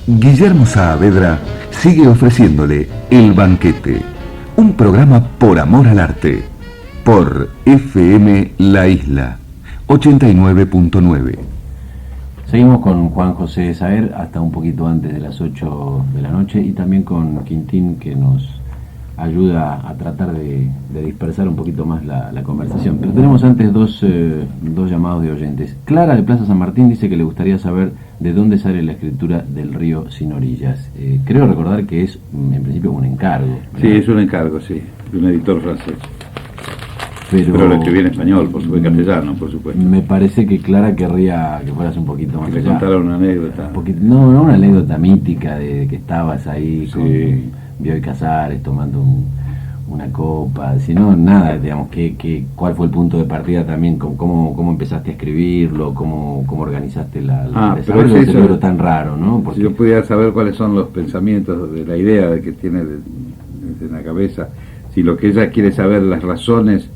Guillermo Saavedra sigue ofreciéndole El Banquete, un programa por amor al arte, por FM La Isla 89.9. Seguimos con Juan José Saer hasta un poquito antes de las 8 de la noche y también con Quintín, que nos ayuda a tratar de dispersar un poquito más la conversación. Pero tenemos antes dos llamados de oyentes. Clara de Plaza San Martín dice que le gustaría saber de dónde sale la escritura del Río sin orillas. Creo recordar que es en principio un encargo, ¿verdad? Sí, es un encargo, sí, de un editor francés. Pero lo escribí en español, por supuesto, en castellano, por supuesto. Me parece que Clara querría que fueras un poquito más que allá. le contara una anécdota. No, una anécdota mítica de que estabas ahí Sí. con Bioy Casares tomando una copa, sino nada, digamos, cuál fue el punto de partida también, cómo empezaste a escribirlo, cómo organizaste la pero es ese eso, libro tan raro, ¿no? Porque si yo pudiera saber cuáles son los pensamientos de la idea de que tiene en la cabeza, si lo que ella quiere saber, las razones,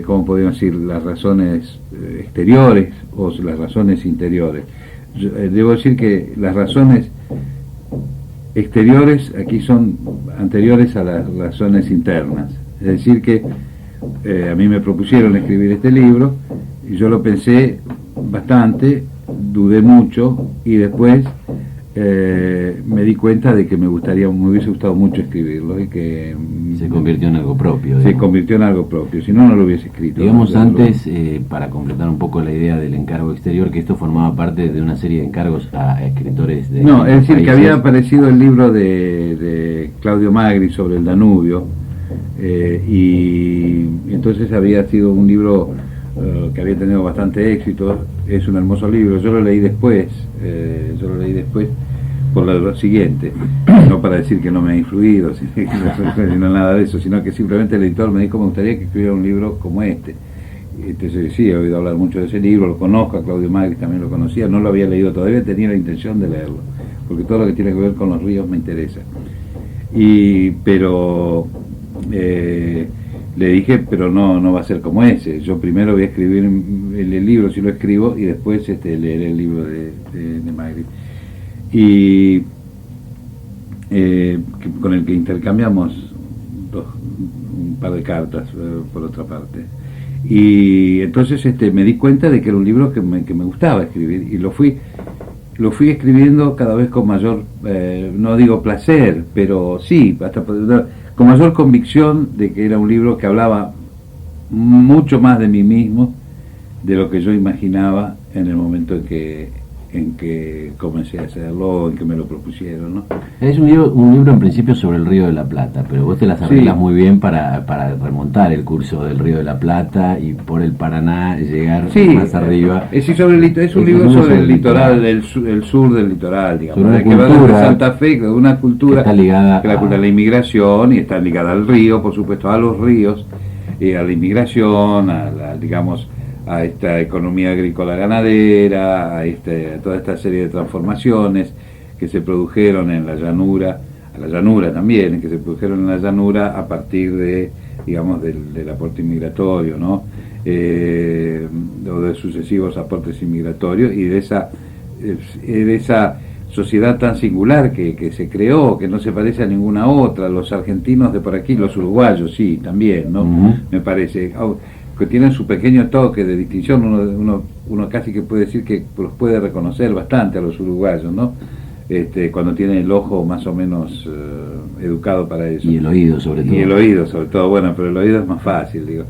¿cómo podríamos decir? Las razones exteriores o las razones interiores. Yo, debo decir que las razones exteriores aquí son anteriores a las razones internas. Es decir que a mí me propusieron escribir este libro y yo lo pensé bastante, dudé mucho y después me di cuenta de que me hubiese gustado mucho escribirlo y que se convirtió en algo propio. Se convirtió en algo propio, si no, no lo hubiese escrito. Digamos antes, para completar un poco la idea del encargo exterior, que esto formaba parte de una serie de encargos a escritores de... No, es decir, países. que había aparecido el libro de Claudio Magri sobre el Danubio, y entonces había sido un libro que había tenido bastante éxito. Es un hermoso libro, yo lo leí después por lo siguiente, no para decir que no me ha influido, sino nada de eso, sino que simplemente el editor me dijo: me gustaría que escribiera un libro como este. Entonces sí, he oído hablar mucho de ese libro, lo conozco, a Claudio Magri también lo conocía, no lo había leído todavía, tenía la intención de leerlo, porque todo lo que tiene que ver con los ríos me interesa. Pero le dije, pero no va a ser como ese, yo primero voy a escribir el libro, si lo escribo, y después leeré el libro de Magri. Y con el que intercambiamos un par de cartas, por otra parte. Y entonces me di cuenta de que era un libro que me gustaba escribir, y lo fui escribiendo cada vez con mayor, no digo placer, pero sí, hasta con mayor convicción de que era un libro que hablaba mucho más de mí mismo de lo que yo imaginaba en el momento en que comencé a hacerlo, en que me lo propusieron, ¿no? Es un libro en principio sobre el Río de la Plata, pero vos te las arreglas muy bien para remontar el curso del Río de la Plata y por el Paraná llegar más arriba. Es un libro sobre el litoral, el sur del litoral, digamos, sobre que va desde Santa Fe, de una cultura que está ligada a la inmigración, y está ligada al río, por supuesto, a los ríos, a la inmigración, a esta economía agrícola ganadera, a toda esta serie de transformaciones que se produjeron en la llanura, a la llanura también, que se produjeron en la llanura a partir del aporte inmigratorio, ¿no? O de sucesivos aportes inmigratorios, y de esa sociedad tan singular que se creó, que no se parece a ninguna otra. Los argentinos de por aquí, los uruguayos sí, también, ¿no? Me parece, que tienen su pequeño toque de distinción. Uno casi que puede decir que los puede reconocer bastante a los uruguayos, ¿no? Cuando tienen el ojo más o menos educado para eso. Y el oído sobre todo. Y el oído sobre todo, bueno, pero el oído es más fácil, digo.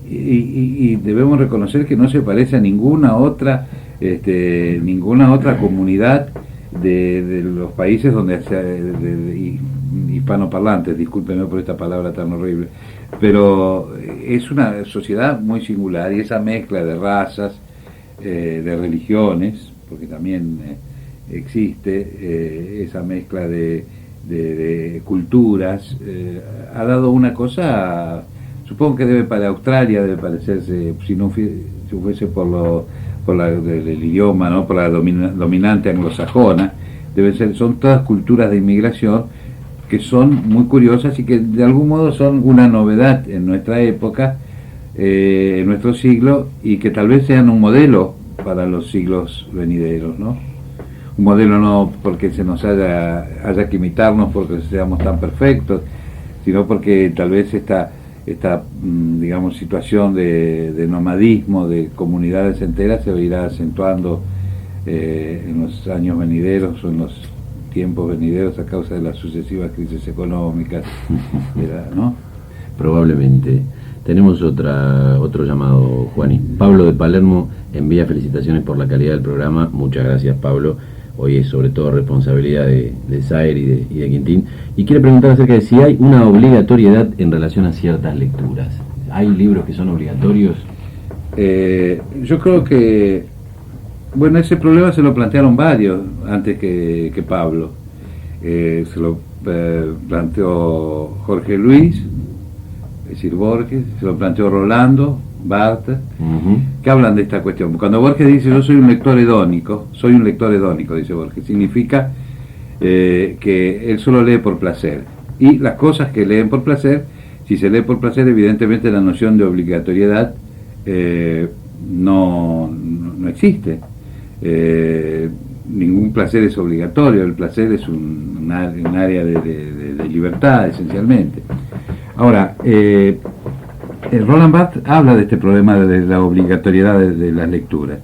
Y debemos reconocer que no se parece a ninguna otra comunidad de los países donde hispanoparlantes, discúlpenme por esta palabra tan horrible, pero es una sociedad muy singular, y esa mezcla de razas, de religiones, porque también existe esa mezcla de culturas, ha dado una cosa, supongo que para Australia debe parecerse, si fuese por el idioma, ¿no? Por la dominante anglosajona, son todas culturas de inmigración que son muy curiosas y que de algún modo son una novedad en nuestra época, en nuestro siglo y que tal vez sean un modelo para los siglos venideros, ¿no? Un modelo no porque se nos haya que imitarnos porque seamos tan perfectos, sino porque tal vez esta digamos, situación de nomadismo, de comunidades enteras, se irá acentuando en los años venideros o en los tiempos venideros a causa de las sucesivas crisis económicas, ¿no? Probablemente. Tenemos otro llamado, Juani. Pablo de Palermo envía felicitaciones por la calidad del programa. Muchas gracias, Pablo. Hoy es sobre todo responsabilidad de Saer y de Quintín. Y quiere preguntar acerca de si hay una obligatoriedad en relación a ciertas lecturas. ¿Hay libros que son obligatorios? Yo creo que, bueno, ese problema se lo plantearon varios antes que Pablo. Se lo planteó Jorge Luis, es decir, Borges, se lo planteó Rolando, Barthes, que hablan de esta cuestión. Cuando Borges dice yo soy un lector hedónico, dice Borges, significa que él solo lee por placer. Y las cosas que leen por placer, si se lee por placer, evidentemente la noción de obligatoriedad no existe. Ningún placer es obligatorio, el placer es un área de libertad, esencialmente. Ahora, Roland Barthes habla de este problema de la obligatoriedad de las lecturas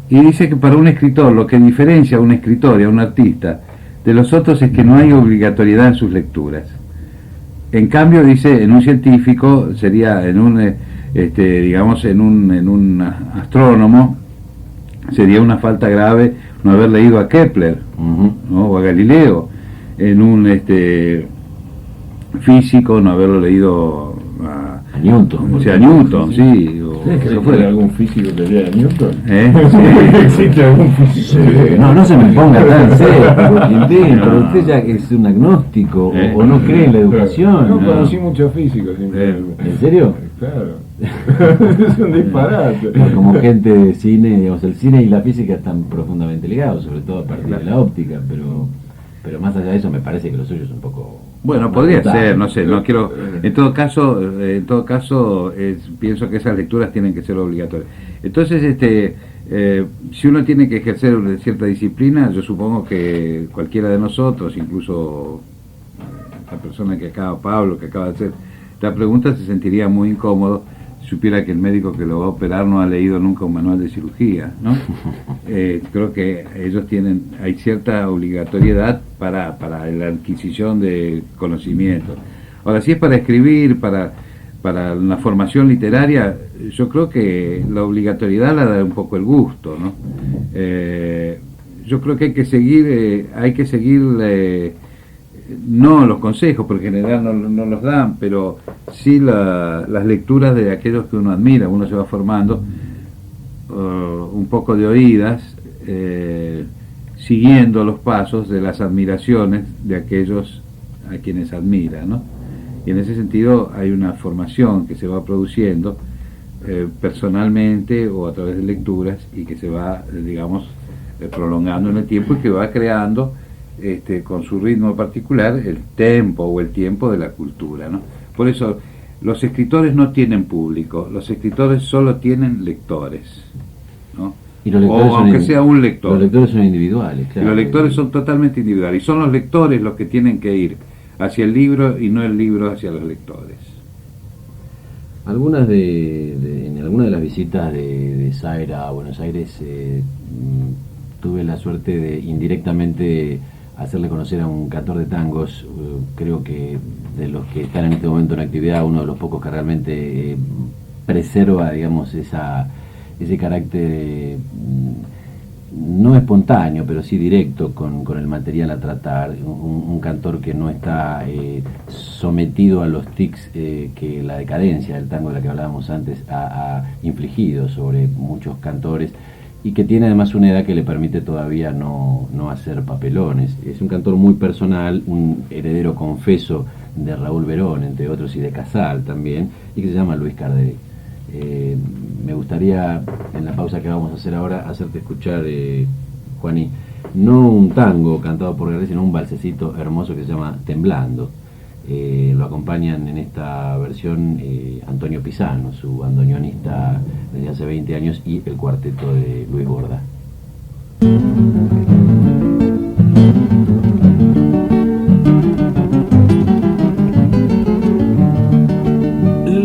y dice que para un escritor lo que diferencia a un escritor y a un artista de los otros es que no hay obligatoriedad en sus lecturas. En cambio, dice, en un científico sería, en un digamos, en un astrónomo sería una falta grave no haber leído a Kepler, ¿no? O a Galileo. En un físico no haberlo leído a Newton. O sea, a Newton, sí. ¿Existe algún físico que lea a Newton? Sí. ¿Existe algún físico? No se me ponga tan serio, Quintín, pero usted ya es un agnóstico o no cree en la educación. No conocí muchos físicos. ¿En serio? Claro. Es un disparate. Como gente de cine, digamos, el cine y la física están profundamente ligados, sobre todo a partir de la óptica, pero más allá de eso me parece que lo suyo es un poco... Bueno, podría ser, no sé, no quiero... En todo caso, pienso que esas lecturas tienen que ser obligatorias. Entonces, si uno tiene que ejercer una cierta disciplina, yo supongo que cualquiera de nosotros, incluso la persona Pablo, que acaba de hacer la pregunta, se sentiría muy incómodo si supiera que el médico que lo va a operar no ha leído nunca un manual de cirugía, ¿no? Creo que ellos hay cierta obligatoriedad para la adquisición de conocimiento. Ahora, si es para escribir, para una formación literaria, yo creo que la obligatoriedad la da un poco el gusto, ¿no? Yo creo que hay que seguir no los consejos, porque en general no los dan, pero sí las lecturas de aquellos que uno admira. Uno se va formando un poco de oídas, siguiendo los pasos de las admiraciones de aquellos a quienes admira, ¿no? Y en ese sentido hay una formación que se va produciendo personalmente o a través de lecturas y que se va, digamos, prolongando en el tiempo y que va creando con su ritmo particular el tempo o el tiempo de la cultura, ¿no? Por eso los escritores no tienen público, los escritores solo tienen lectores, ¿no? Y los lectores o aunque sea un lector. Los lectores son individuales, claro. Y los lectores son totalmente individuales y son los lectores los que tienen que ir hacia el libro y no el libro hacia los lectores. En alguna de las visitas de Saer a Buenos Aires tuve la suerte de indirectamente hacerle conocer a un cantor de tangos, creo que de los que están en este momento en actividad, uno de los pocos que realmente preserva, digamos, ese carácter no espontáneo, pero sí directo con el material a tratar, un cantor que no está sometido a los tics que la decadencia del tango de la que hablábamos antes ha infligido sobre muchos cantores, y que tiene además una edad que le permite todavía no hacer papelones. Es un cantor muy personal, un heredero confeso de Raúl Verón, entre otros, y de Casal también, y que se llama Luis Cardé. Me gustaría, en la pausa que vamos a hacer ahora, hacerte escuchar, Juaní, no un tango cantado por Gardel, sino un valsecito hermoso que se llama Temblando, Lo acompañan en esta versión Antonio Pisano, su bandoneonista desde hace 20 años, y el cuarteto de Luis Borda.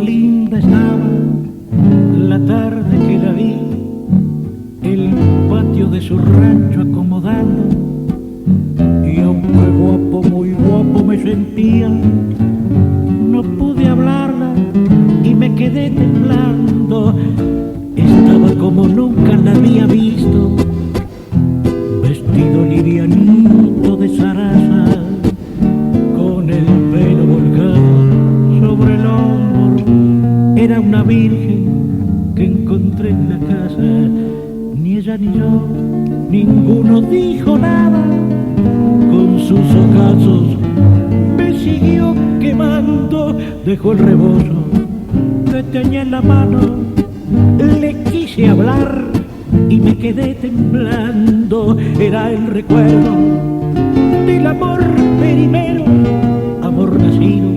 Linda estaba la tarde que la vi, el patio de su rancho acomodando, y aunque guapo, muy guapo me sentía, no pude hablarla y me quedé temblando. Estaba como nunca la había visto, vestido livianito de zaraza, con el pelo volcado sobre el hombro. Era una virgen que encontré en la casa. Ni ella ni yo, ninguno dijo nada. Con sus ojazos me siguió quemando. Dejó el rebozo que tenía en la mano. Le quise hablar y me quedé temblando. Era el recuerdo del amor primero, amor nacido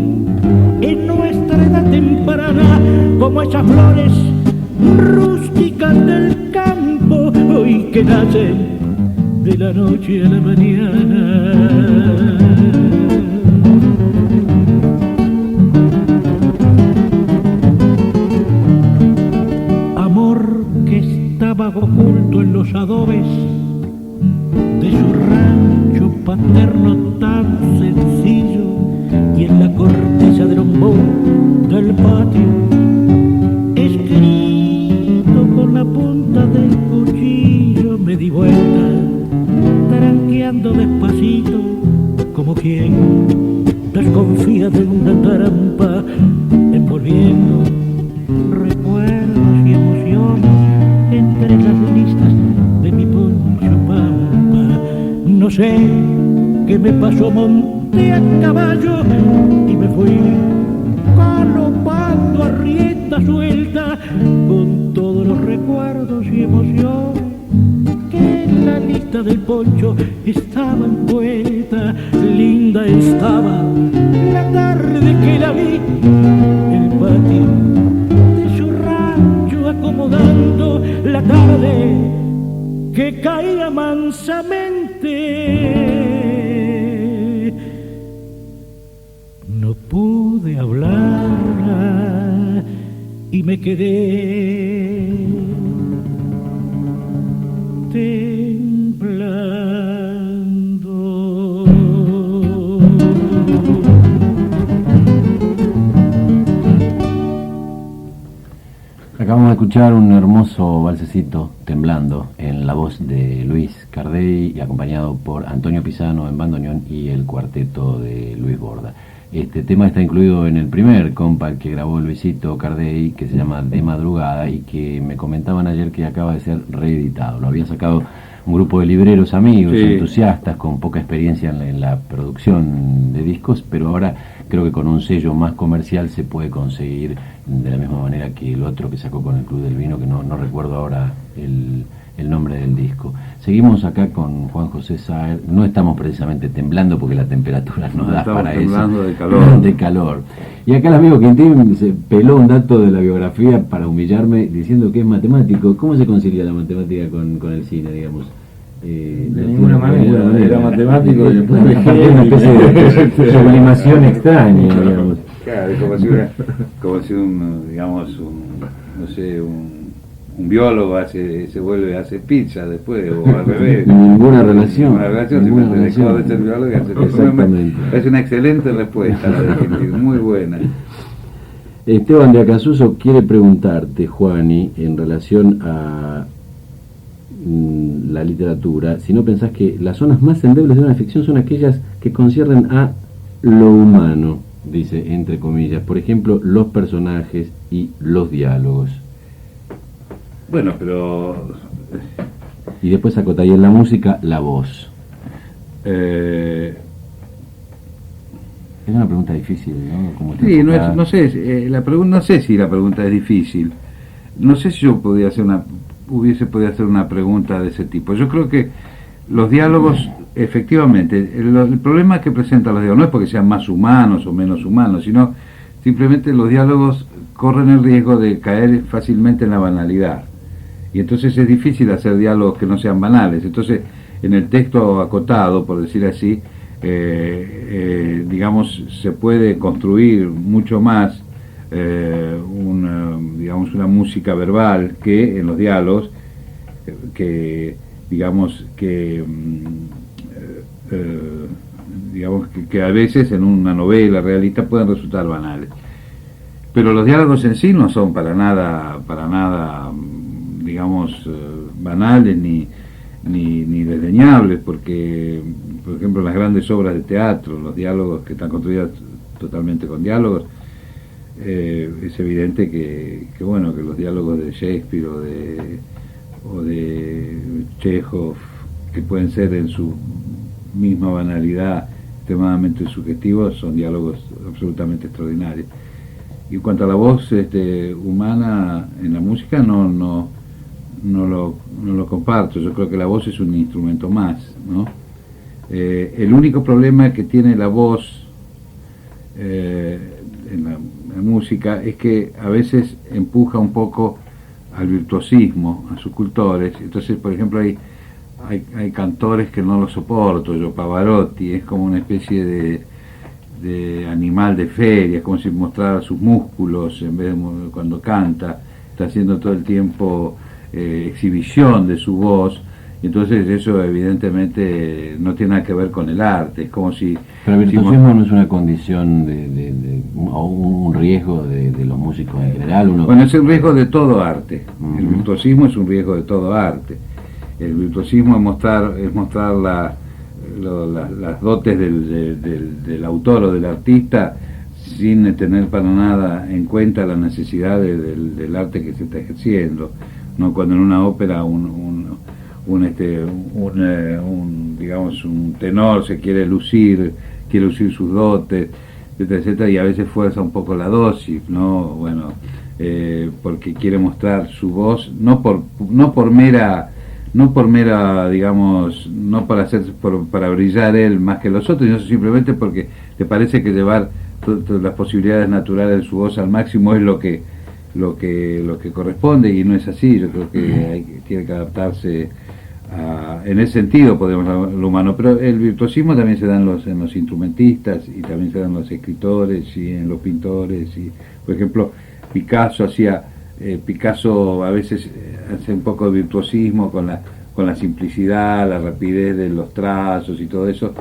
en nuestra edad temprana, como esas flores rústicas del campo, hoy que nacen de la noche a la mañana. Amor que estaba oculto en los adobes de su rancho paterno tan sencillo, y en la corteza del ombú del patio, escrito con la punta del cuchillo. Me di vuelta, taranqueando despacito, como quien desconfía de una trampa, envolviendo recuerdos y emociones entre las listas de mi poncho pampa. No sé qué me pasó, monté a caballo y me fui galopando a rienda suelta, con todos los recuerdos y emociones que en la lista del poncho estaban puestas. Linda estaba la tarde que la vi, el patio de su rancho acomodando, la tarde que caía mansamente. No pude hablar y me quedé temblando. Acabamos de escuchar un hermoso valsecito, Temblando, en la voz de Luis Cardey y acompañado por Antonio Pisano en bandoneón y el cuarteto de Luis Borda. Este tema está incluido en el primer compact que grabó Luisito Cardey, que se llama De Madrugada, y que me comentaban ayer que acaba de ser reeditado. Lo había sacado un grupo de libreros amigos, sí, entusiastas, con poca experiencia en la producción de discos, pero ahora creo que con un sello más comercial se puede conseguir de la misma manera que el otro que sacó con el Club del Vino, que no recuerdo ahora el nombre del disco. Seguimos acá con Juan José Saer. No estamos precisamente temblando porque la temperatura no da para eso. De calor. De calor. Y acá el amigo Quintín se peló un dato de la biografía para humillarme diciendo que es matemático. ¿Cómo se concilia la matemática con el cine, digamos? De ninguna manera. Era matemático y después una especie de sublimación extraña, digamos. Claro, como si un biólogo se vuelve a hacer pizza después, o al revés. Ninguna relación. Simplemente dejó de ser biólogo y hacer pizza. Es una excelente respuesta la de Argentina, muy buena. Esteban de Acasuso quiere preguntarte, Juani, en relación a la literatura, si no pensás que las zonas más endebles de una ficción son aquellas que conciernen a lo humano, dice entre comillas, por ejemplo, los personajes y los diálogos. Bueno, pero... Y después acota ahí en la música, la voz. Es una pregunta difícil, ¿no? Sí, no sé si la pregunta es difícil. No sé si yo hubiese podido hacer una pregunta de ese tipo. Yo creo que los diálogos efectivamente, el problema que presentan los diálogos no es porque sean más humanos o menos humanos, sino simplemente los diálogos corren el riesgo de caer fácilmente en la banalidad. Y entonces es difícil hacer diálogos que no sean banales. Entonces, en el texto acotado, por decir así, digamos, se puede construir mucho más una música verbal que en los diálogos, que digamos que a veces en una novela realista pueden resultar banales. Pero los diálogos en sí no son para nada digamos, banales ni desdeñables, porque, por ejemplo, las grandes obras de teatro, los diálogos que están construidos totalmente con diálogos, es evidente que los diálogos de Shakespeare o de Chekhov, que pueden ser en su misma banalidad extremadamente subjetivos, son diálogos absolutamente extraordinarios. Y en cuanto a la voz humana en la música, no lo comparto. Yo creo que la voz es un instrumento más, ¿no? El único problema que tiene la voz en la música es que a veces empuja un poco al virtuosismo a sus cultores. Entonces, por ejemplo, hay cantores que no lo soporto. Yo, Pavarotti es como una especie de animal de feria, es como si mostrara sus músculos en vez de cuando canta, está haciendo todo el tiempo exhibición de su voz. Entonces eso evidentemente no tiene nada que ver con el arte, es como si... Pero el virtuosismo no es una condición o un riesgo de los músicos en general. Bueno, es un riesgo de todo arte. El virtuosismo es un riesgo de todo arte. El virtuosismo es mostrar las dotes del autor o del artista sin tener para nada en cuenta la necesidad del arte que se está ejerciendo. No, cuando en una ópera digamos un tenor se quiere lucir sus dotes, etcétera, etcétera, y a veces fuerza un poco la dosis, ¿no? Porque quiere mostrar su voz no por mera, digamos, no para brillar él más que los otros, sino simplemente porque le parece que llevar las posibilidades naturales de su voz al máximo es lo que corresponde, y no es así. Yo creo que tiene que adaptarse en ese sentido, podemos hablar lo humano. Pero el virtuosismo también se da en los instrumentistas, y también se da en los escritores y en los pintores. Y por ejemplo, Picasso a veces hace un poco de virtuosismo con la simplicidad, la rapidez de los trazos y todo eso,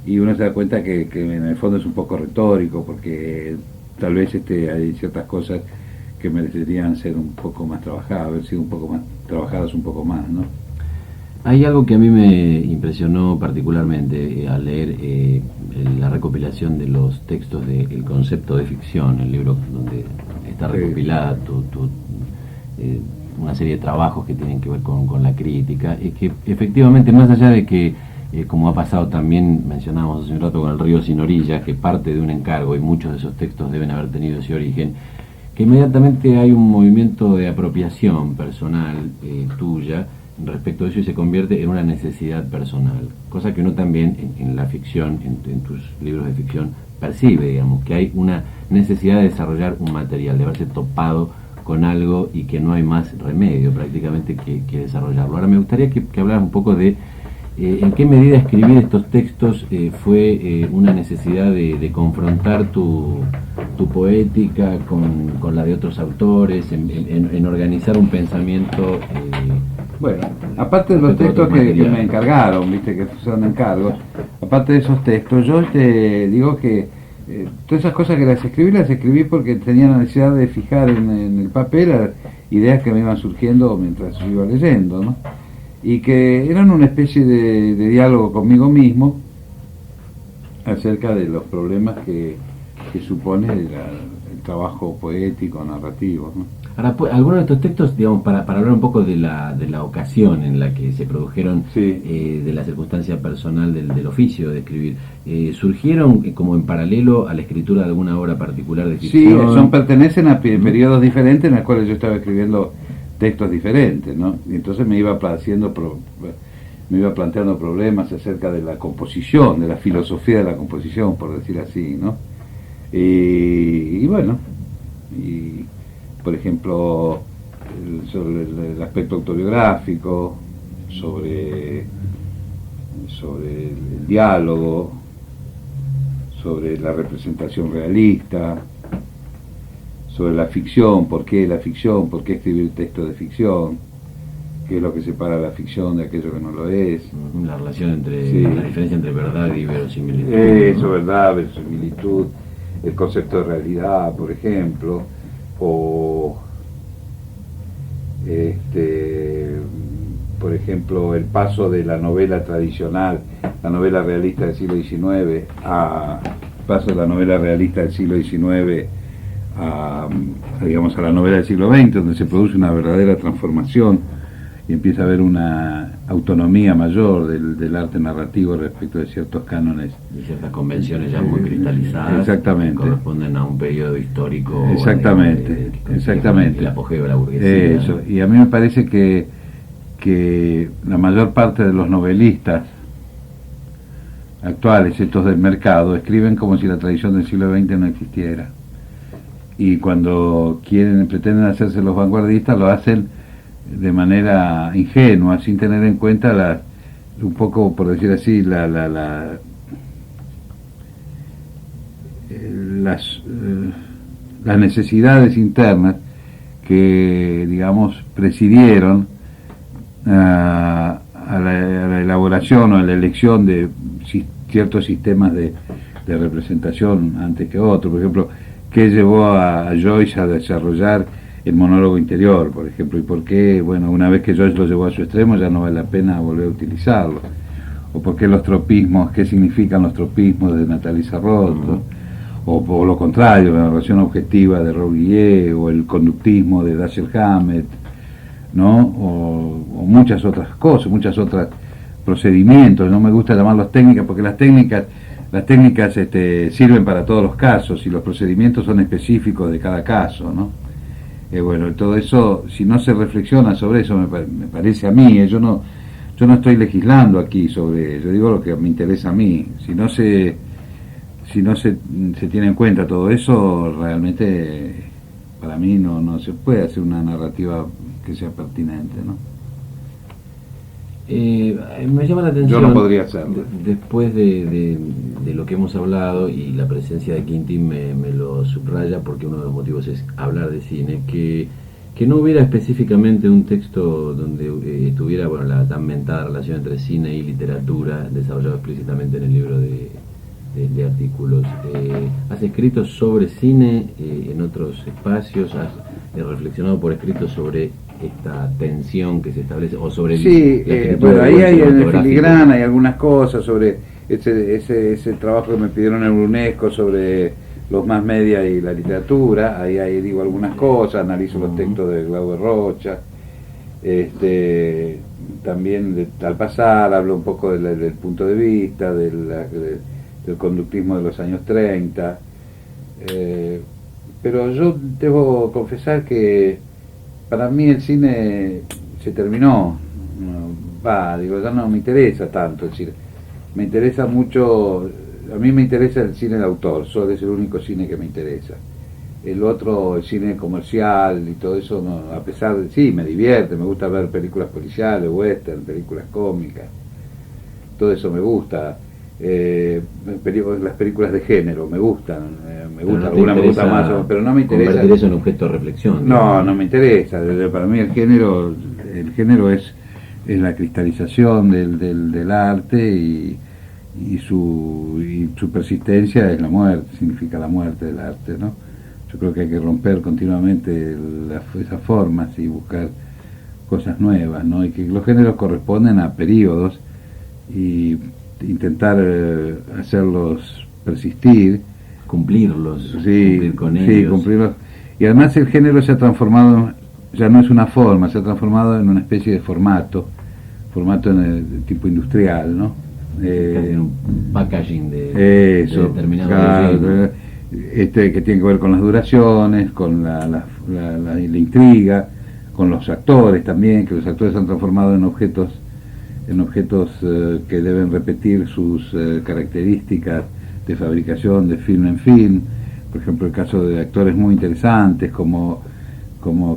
y uno se da cuenta que en el fondo es un poco retórico, porque tal vez hay ciertas cosas que merecerían ser un poco más trabajadas, haber sido un poco más trabajadas un poco más, ¿no? Hay algo que a mí me impresionó particularmente al leer la recopilación de los textos de El concepto de ficción, el libro donde está recopilada una serie de trabajos que tienen que ver con la crítica, es que efectivamente, más allá de que, como ha pasado también, mencionábamos hace un rato con El río sin orillas, que parte de un encargo, y muchos de esos textos deben haber tenido ese origen, que inmediatamente hay un movimiento de apropiación personal tuya respecto a eso, y se convierte en una necesidad personal, cosa que uno también en la ficción, en tus libros de ficción, percibe, digamos, que hay una necesidad de desarrollar un material, de haberse topado con algo y que no hay más remedio prácticamente que desarrollarlo. Ahora me gustaría que hablaras un poco de en qué medida escribir estos textos fue una necesidad de confrontar tu poética con la de otros autores, en organizar un pensamiento. Bueno, aparte de los textos que me encargaron, viste que son encargos, aparte de esos textos, yo te digo que todas esas cosas que las escribí porque tenía la necesidad de fijar en el papel ideas que me iban surgiendo mientras yo iba leyendo, ¿no? Y que eran una especie de diálogo conmigo mismo acerca de los problemas que supone el trabajo poético, narrativo, ¿no? Ahora, algunos de estos textos, digamos, para hablar un poco de la ocasión en la que se produjeron, sí, de la circunstancia personal del oficio de escribir, ¿surgieron como en paralelo a la escritura de alguna obra particular de ficción? Sí, pertenecen a periodos diferentes en los cuales yo estaba escribiendo textos diferentes, ¿no? Y entonces me iba haciendo me iba planteando problemas acerca de la composición, de la filosofía de la composición, por decir así, ¿no? Y bueno, y por ejemplo, sobre el aspecto autobiográfico, sobre el diálogo, sobre la representación realista, sobre la ficción, por qué la ficción, por qué escribir texto de ficción, qué es lo que separa la ficción de aquello que no lo es. La relación entre, sí, la diferencia entre verdad y verosimilitud. Eso, ¿no? verdad, verosimilitud, el concepto de realidad, por ejemplo, o por ejemplo, el paso de la novela tradicional, la novela realista del siglo XIX, paso de la novela realista del siglo XIX digamos, a la novela del siglo XX, donde se produce una verdadera transformación y empieza a haber una autonomía mayor del arte narrativo respecto de ciertos cánones. Y ciertas convenciones ya muy cristalizadas. Exactamente. Que corresponden a un periodo histórico. Exactamente, exactamente. El apogeo de la burguesía. Eso, y a mí me parece que la mayor parte de los novelistas actuales, estos del mercado, escriben como si la tradición del siglo XX no existiera. Y cuando pretenden hacerse los vanguardistas, lo hacen de manera ingenua, sin tener en cuenta un poco, por decir así, las necesidades internas que, digamos, presidieron a la elaboración o a la elección de ciertos sistemas de representación antes que otros. Por ejemplo, ¿qué llevó a Joyce a desarrollar el monólogo interior, por ejemplo? ¿Y por qué, bueno, una vez que Joyce lo llevó a su extremo ya no vale la pena volver a utilizarlo? ¿O por qué los tropismos, qué significan los tropismos de Nathalie Sarraute? O lo contrario, la narración objetiva de Raúl Guillet, o el conductismo de Dashiell Hammett, ¿no? O muchas otras cosas, muchos otros procedimientos. No me gusta llamarlos técnicas porque las técnicas sirven para todos los casos y los procedimientos son específicos de cada caso, ¿no? Bueno, todo eso, si no se reflexiona sobre eso, me parece a mí, yo no estoy legislando aquí sobre, yo digo lo que me interesa a mí. Si no se tiene en cuenta todo eso, realmente para mí no se puede hacer una narrativa que sea pertinente, ¿no? Me llama la atención, yo no podría hacerlo. Después de lo que hemos hablado, y la presencia de Quintín me lo subraya, porque uno de los motivos es hablar de cine, que no hubiera específicamente un texto donde estuviera, bueno, la tan mentada relación entre cine y literatura, desarrollado explícitamente en el libro de artículos. ¿Has escrito sobre cine en otros espacios? ¿Has reflexionado por escrito sobre esta tensión que se establece, o sobre sí, bueno, ahí hay en el filigrana hay algunas cosas sobre ese trabajo que me pidieron en UNESCO sobre los más media y la literatura. Ahí digo algunas cosas, analizo los textos de Glauber Rocha, también al pasar hablo un poco del punto de vista del conductismo de los años 30, pero yo debo confesar que para mí el cine se terminó, ya no me interesa tanto el cine, me interesa mucho, a mí me interesa el cine de autor, solo es el único cine que me interesa. El otro, el cine comercial y todo eso, no, a pesar de, sí, me divierte, me gusta ver películas policiales, western, películas cómicas, todo eso me gusta. Las películas de género me gustan, algunas me gustan más, pero no me interesa convertir eso en objeto de reflexión. No me interesa. Para mí el género es la cristalización del arte y su persistencia es la muerte, significa la muerte del arte, ¿no? Yo creo que hay que romper continuamente esas formas y buscar cosas nuevas, ¿no? Y que los géneros corresponden a periodos y intentar hacerlos persistir, cumplirlos, sí, cumplir con ellos. Sí, cumplirlos. Y además el género se ha transformado, ya no es una forma, se ha transformado en una especie de formato en el tipo industrial, ¿no? Un packaging de determinado, claro, que tiene que ver con las duraciones, con la intriga, con los actores también, que los actores se han transformado en objetos en objetos que deben repetir sus características de fabricación de film en film. Por ejemplo, el caso de actores muy interesantes como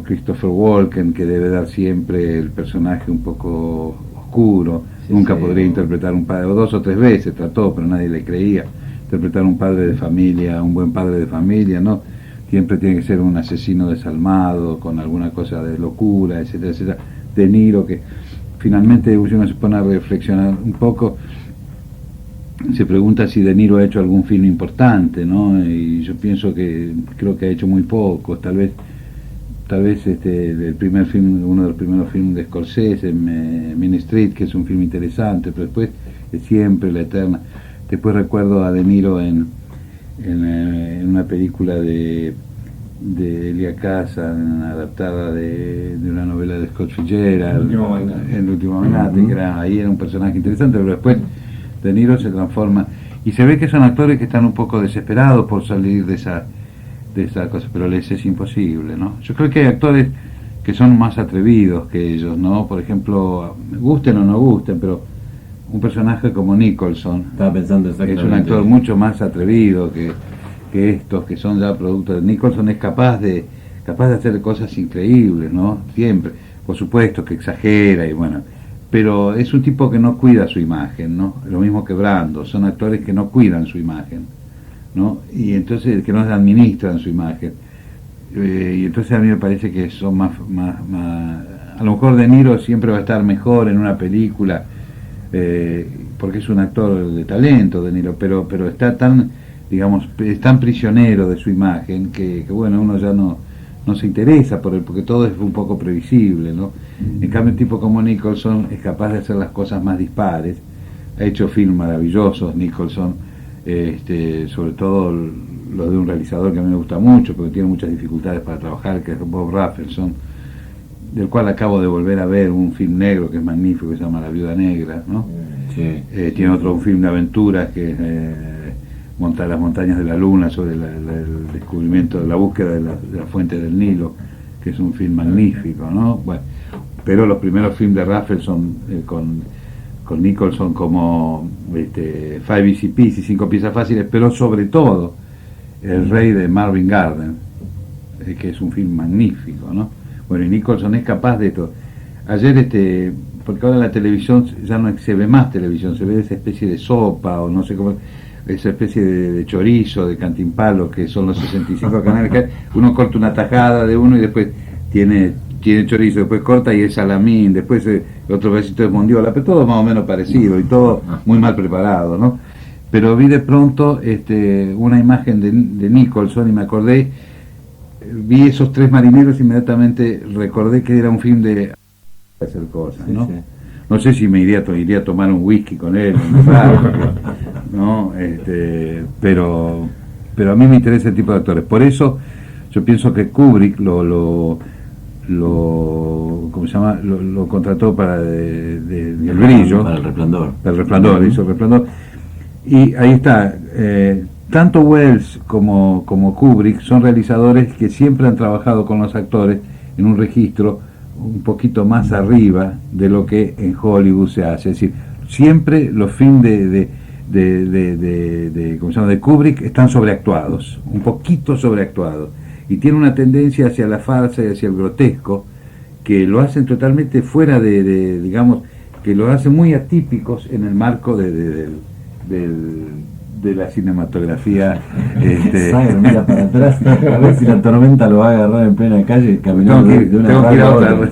Christopher Walken, que debe dar siempre el personaje un poco oscuro. Nunca podría interpretar un padre, o 2 o 3 veces trató, pero nadie le creía, interpretar un padre de familia, un buen padre de familia, ¿no? Siempre tiene que ser un asesino desalmado, con alguna cosa de locura, etcétera, etcétera. De Niro, que finalmente uno se pone a reflexionar un poco, se pregunta si De Niro ha hecho algún film importante, ¿no? Y yo creo que ha hecho muy pocos, tal vez el primer film, uno de los primeros filmes de Scorsese, Mean Street, que es un film interesante, pero después es siempre la eterna. Después recuerdo a De Niro en una película de Elia Kazan, adaptada de una novela de Scott Fitzgerald, El último magnate, que ahí era un personaje interesante, pero después De Niro se transforma, y se ve que son actores que están un poco desesperados por salir de esa cosa, pero les es imposible, ¿no? Yo creo que hay actores que son más atrevidos que ellos, ¿no? Por ejemplo, gusten o no gusten, pero un personaje como Nicholson, estaba pensando exactamente, es un actor mucho más atrevido que estos que son ya productos. Nicholson es capaz de hacer cosas increíbles, ¿no? Siempre, por supuesto que exagera y bueno, pero es un tipo que no cuida su imagen, ¿no? Lo mismo que Brando, son actores que no cuidan su imagen, ¿no? Y entonces que no se administran su imagen, y entonces a mí me parece que son más a lo mejor De Niro siempre va a estar mejor en una película, porque es un actor de talento, De Niro, pero está tan, digamos, es tan prisionero de su imagen que bueno, uno ya no se interesa por él, porque todo es un poco previsible, ¿no? En cambio, un tipo como Nicholson es capaz de hacer las cosas más dispares, ha hecho films maravillosos Nicholson, sobre todo los de un realizador que a mí me gusta mucho, porque tiene muchas dificultades para trabajar, que es Bob Rafelson, del cual acabo de volver a ver un film negro que es magnífico, que se llama La Viuda Negra, ¿no? Sí. Tiene otro film de aventuras que es Las montañas de la luna, sobre el descubrimiento, la búsqueda de la fuente del Nilo, que es un film magnífico, ¿no? Bueno, pero los primeros films de Rafelson con Nicholson como Five Easy Pieces, 5 piezas fáciles, pero sobre todo El rey de Marvin Garden, que es un film magnífico, ¿no? Bueno, y Nicholson es capaz de todo. Ayer, porque ahora la televisión ya no se ve más televisión, se ve esa especie de sopa, o no sé cómo, esa especie de chorizo, de cantimpalo, que son los 65 canales que hay. Uno corta una tajada de uno y después tiene chorizo, después corta y es salamín, después otro besito de mondiola, pero todo más o menos parecido y todo muy mal preparado, ¿no? Pero vi de pronto una imagen de Nicholson y me acordé, vi esos 3 marineros y inmediatamente recordé que era un film de hacer cosas, ¿no? Sí, sí. No sé si me iría a tomar un whisky con él, ¿no? Pero a mí me interesa ese tipo de actores. Por eso yo pienso que Kubrick ¿cómo se llama? Lo contrató para El Brillo. Para El Resplandor. Para El Resplandor, hizo El Resplandor. Y ahí está. Tanto Wells como Kubrick son realizadores que siempre han trabajado con los actores en un registro un poquito más arriba de lo que en Hollywood se hace. Es decir, siempre los films ¿cómo se llama? De Kubrick están sobreactuados, un poquito sobreactuados, y tiene una tendencia hacia la farsa y hacia el grotesco que lo hacen totalmente fuera digamos, que lo hacen muy atípicos en el marco de la cinematografía. Mira para atrás, a ver si la tormenta lo va a agarrar en plena calle caminando de una tengo que ir a otra.